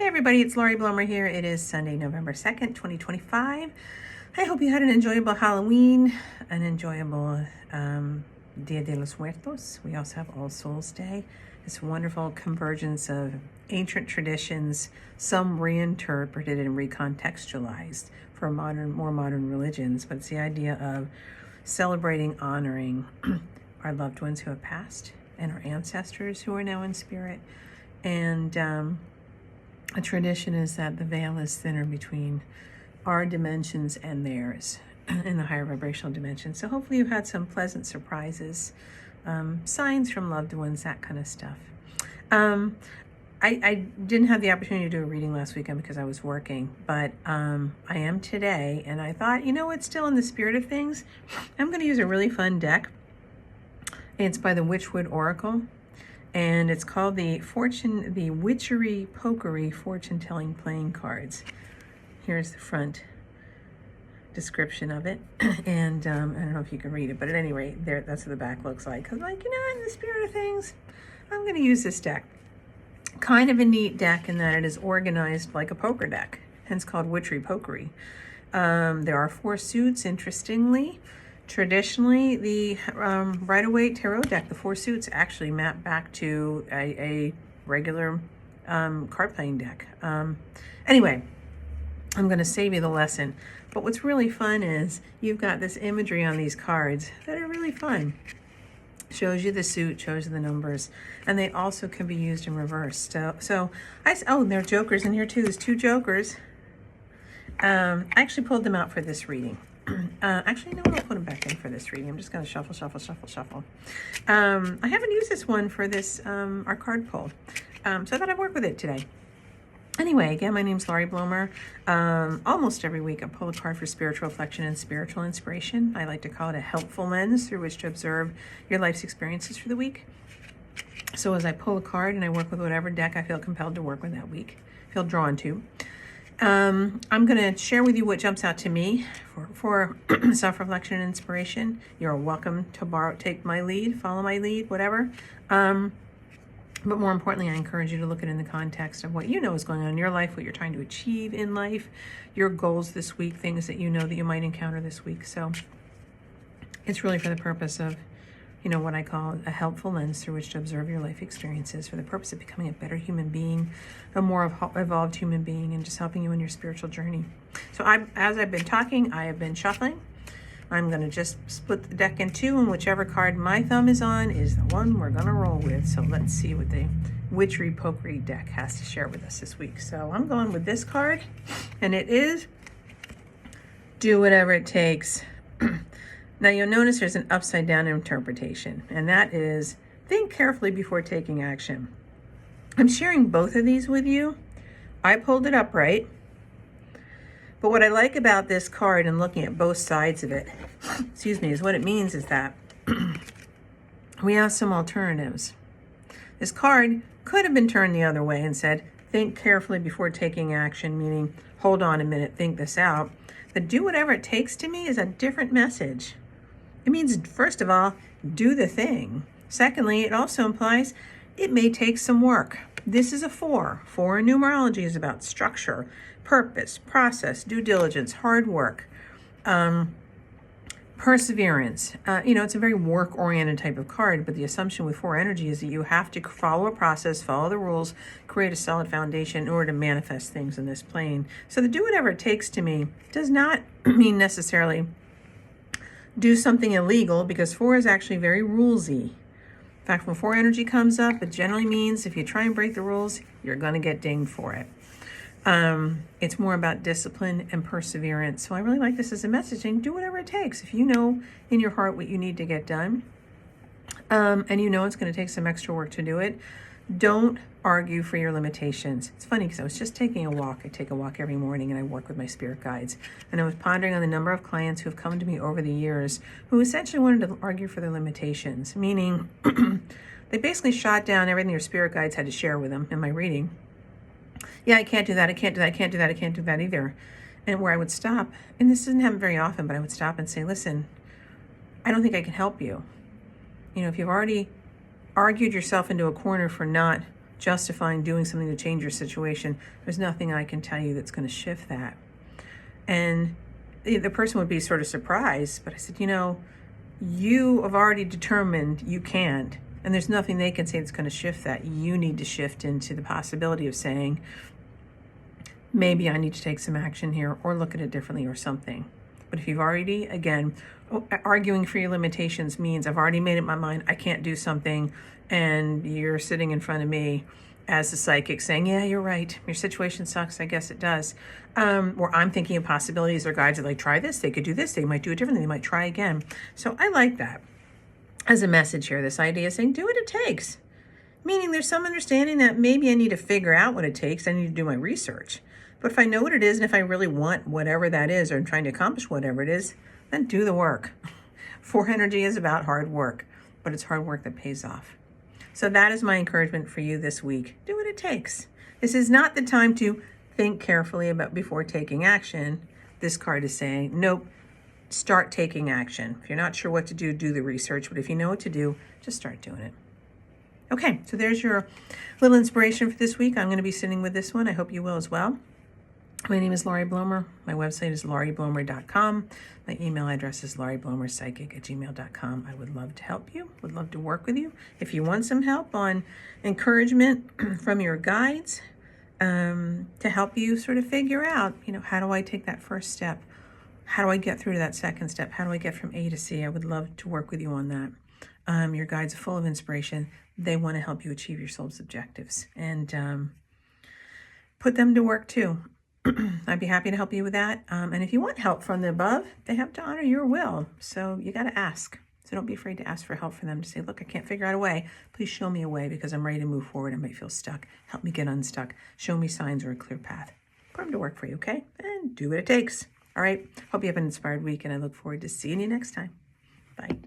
Hey everybody, it's Laurie Blomer here. It is Sunday, November 2nd, 2025. I hope you had an enjoyable Halloween, an enjoyable Dia de los Muertos. We also have All Souls Day. This wonderful convergence of ancient traditions, some reinterpreted and recontextualized for more modern religions. But it's the idea of celebrating, honoring our loved ones who have passed and our ancestors who are now in spirit. And a tradition is that the veil is thinner between our dimensions and theirs in the higher vibrational dimension. So hopefully you've had some pleasant surprises, signs from loved ones, that kind of stuff. I didn't have the opportunity to do a reading last weekend because I was working, but I am today, and I thought, you know what, still in the spirit of things, I'm going to use a really fun deck. It's by the Witchwood Oracle. And it's called the Witchery Pokery Fortune Telling Playing Cards. Here's the front description of it. And I don't know if you can read it, but at any rate, that's what the back looks like. Because, like, in the spirit of things, I'm going to use this deck. Kind of a neat deck in that it is organized like a poker deck, hence called Witchery Pokery. There are 4 suits, interestingly. Traditionally, the Rider-Waite Tarot deck, the 4 suits, actually map back to a regular card playing deck. Anyway, I'm going to save you the lesson. But what's really fun is you've got this imagery on these cards that are really fun. Shows you the suit, shows you the numbers, and they also can be used in reverse. Oh, there are jokers in here too. There's 2 jokers. I actually pulled them out for this reading. Actually, no, I'll put them back in for this reading. I'm just going to shuffle, shuffle, shuffle, shuffle. I haven't used this one for this, our card pull. So I thought I'd work with it today. Anyway, again, my name's Laurie Blomer. Almost every week I pull a card for spiritual reflection and spiritual inspiration. I like to call it a helpful lens through which to observe your life's experiences for the week. So as I pull a card and I work with whatever deck I feel compelled to work with that week, feel drawn to, I'm going to share with you what jumps out to me for self-reflection and inspiration. You're welcome to take my lead, follow my lead, whatever. But more importantly, I encourage you to look at it in the context of what you know is going on in your life, what you're trying to achieve in life, your goals this week, things that you know that you might encounter this week. So it's really for the purpose of, what I call a helpful lens through which to observe your life experiences for the purpose of becoming a better human being, a more evolved human being, and just helping you in your spiritual journey. So as I've been talking, I have been shuffling. I'm going to just split the deck in 2, and whichever card my thumb is on is the one we're going to roll with. So let's see what the Witchery Pokery deck has to share with us this week. So I'm going with this card, and it is Do Whatever It Takes. Now you'll notice there's an upside down interpretation, and that is think carefully before taking action. I'm sharing both of these with you. I pulled it upright, but what I like about this card and looking at both sides of it, is what it means is that we have some alternatives. This card could have been turned the other way and said, think carefully before taking action, meaning hold on a minute, think this out. But do whatever it takes to me is a different message. It means, first of all, do the thing. Secondly, it also implies it may take some work. This is a 4. 4 in numerology is about structure, purpose, process, due diligence, hard work, perseverance. It's a very work-oriented type of card, but the assumption with 4 energy is that you have to follow a process, follow the rules, create a solid foundation in order to manifest things in this plane. So the do whatever it takes to me does not mean necessarily do something illegal, because 4 is actually very rulesy. In fact, when 4 energy comes up, it generally means if you try and break the rules, you're going to get dinged for it. It's more about discipline and perseverance. So I really like this as a messaging. Do whatever it takes. If you know in your heart what you need to get done, and it's going to take some extra work to do it, don't argue for your limitations. It's funny because I was just taking a walk. I take a walk every morning and I work with my spirit guides. And I was pondering on the number of clients who have come to me over the years who essentially wanted to argue for their limitations, meaning they basically shot down everything their spirit guides had to share with them in my reading. Yeah, I can't do that. I can't do that. I can't do that. I can't do that either. And where I would stop, and this doesn't happen very often, but I would stop and say, listen, I don't think I can help you. If you've already argued yourself into a corner for not justifying doing something to change your situation, there's nothing I can tell you that's going to shift that. And the person would be sort of surprised, but I said, you have already determined you can't, and there's nothing they can say that's going to shift that. You need to shift into the possibility of saying, maybe I need to take some action here or look at it differently or something. But if you've already, again, arguing for your limitations means I've already made up my mind, I can't do something, and you're sitting in front of me as the psychic saying, yeah, you're right, your situation sucks, I guess it does. Or I'm thinking of possibilities or guides that like, try this, they could do this, they might do it differently, they might try again. So I like that as a message here, this idea of saying, do what it takes. Meaning there's some understanding that maybe I need to figure out what it takes, I need to do my research. But if I know what it is, and if I really want whatever that is, or I'm trying to accomplish whatever it is, then do the work. 4 energy is about hard work, but it's hard work that pays off. So that is my encouragement for you this week. Do what it takes. This is not the time to think carefully about before taking action. This card is saying, nope, start taking action. If you're not sure what to do, do the research. But if you know what to do, just start doing it. Okay, so there's your little inspiration for this week. I'm going to be sitting with this one. I hope you will as well. My name is Laurie Blomer. My website is laurieblomer.com. My email address is laurieblomerpsychic@gmail.com. I would love to help you, would love to work with you. If you want some help on encouragement from your guides to help you sort of figure out, how do I take that first step? How do I get through to that second step? How do I get from A to C? I would love to work with you on that. Your guides are full of inspiration. They want to help you achieve your soul's objectives and put them to work too. I'd be happy to help you with that. And if you want help from the above, they have to honor your will. So you got to ask. So don't be afraid to ask for help for them to say, look, I can't figure out a way. Please show me a way because I'm ready to move forward. I might feel stuck. Help me get unstuck. Show me signs or a clear path. Put them to work for you, okay? And do what it takes. All right. Hope you have an inspired week, and I look forward to seeing you next time. Bye.